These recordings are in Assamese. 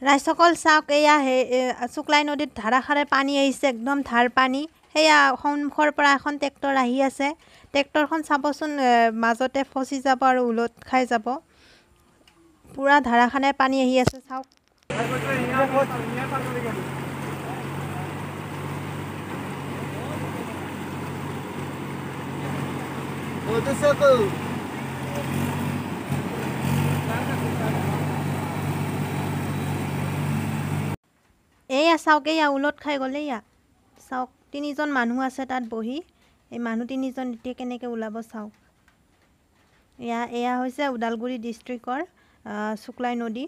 ৰাইজসকল চাওক এয়া শুক্লাই নদীত ধাৰাসাৰে পানী আহিছে একদম ধাৰ পানী সেয়া সন্মুখৰ পৰা এখন ট্ৰেক্টৰ আহি আছে ট্ৰেক্টৰখন চাবচোন মাজতে ফচি যাব আৰু উলট খাই যাব পুৰা ধাৰাখানে পানী আহি আছে চাওক এয়া চাওক এয়া উলট খাই গ'লে এয়া চাওক তিনিজন মানুহ আছে তাত বহি এই মানুহ তিনিজন এতিয়া কেনেকৈ ওলাব চাওক এয়া হৈছে ওদালগুৰি ডিষ্ট্ৰিক্টৰ শুক্লাই নদী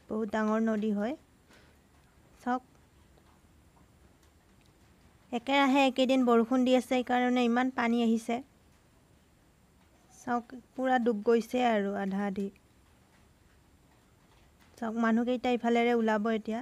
বহুত ডাঙৰ নদী হয় চাওক একেৰাহে একেদিন বৰষুণ দি আছে সেইকাৰণে ইমান পানী আহিছে চাওক পুৰা ডুব গৈছে আৰু আধা আধি চাওক মানুহকেইটা ইফালেৰে ওলাব এতিয়া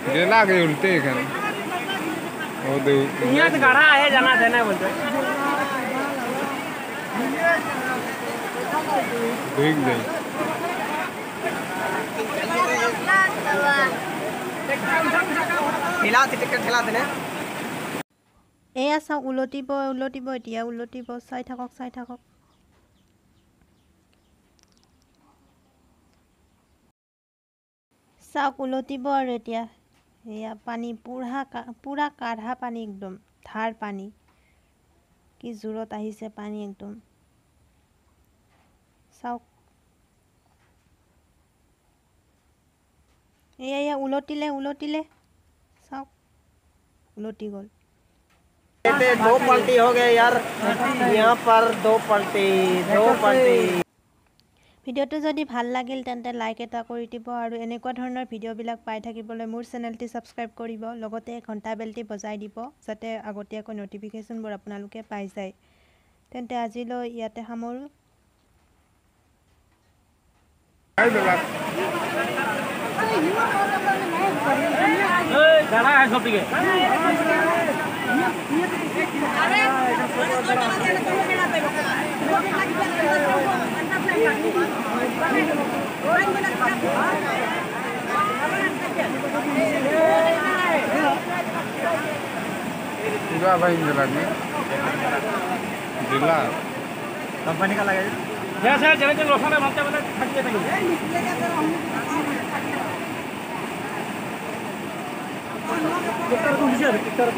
डेला के उल्टे खाने वो दे यहाँ से गाड़ा है जाना देना बोलते देख दे ठेला से टिकट ठेला देने এয়া চাওক উলটিব এতিয়া উলটিব চাই থাকক চাওক উলটিব আৰু এতিয়া এয়া পানী পুৰা কাঢ়া পানী একদম ধাৰ পানী কি জোৰত আহিছে পানী একদম চাওক এয়া উলটিলে চাওক উলটি গ'ল दो पलटी हो गए यार यहाँ पर दो पलटी ভিডিওটো যদি ভাল লাগিল তেন্তে লাইক এটা কৰি দিব আৰু এনেকুৱা ধৰণৰ ভিডিওবিলাক পাই থাকিবলৈ মোৰ চেনেলটি সাবস্ক্ৰাইব কৰিব লগতে ঘণ্টা বেলটি বজাই দিব যাতে আগতীয়াকৈ নটিফিকেশনবোৰ আপোনালোকে পাই যায় তেন্তে আজিলৈ ইয়াতে সামৰো गाड़ा है सब के पूरा भाई जिला कंपनी का लगा जैसे जैसे रोशन में बनते बनते थक गए टिकटर को मुझे टिकटर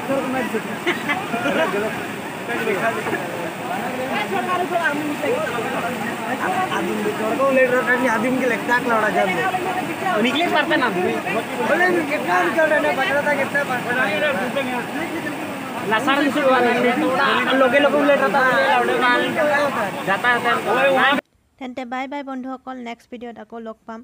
को मैं आदमी को ले रहा है आदमी के लगता है लौड़ा जब निकले पड़ता ना बोले कितना निकल रहा है पकड़ा था कितना पकड़ा लासार से थोड़ा लोगे ले रहा था लौड़े माल जाता है তেন্তে বাই বাই বন্ধুসকল নেক্সট ভিডিওত আকৌ লগ পাম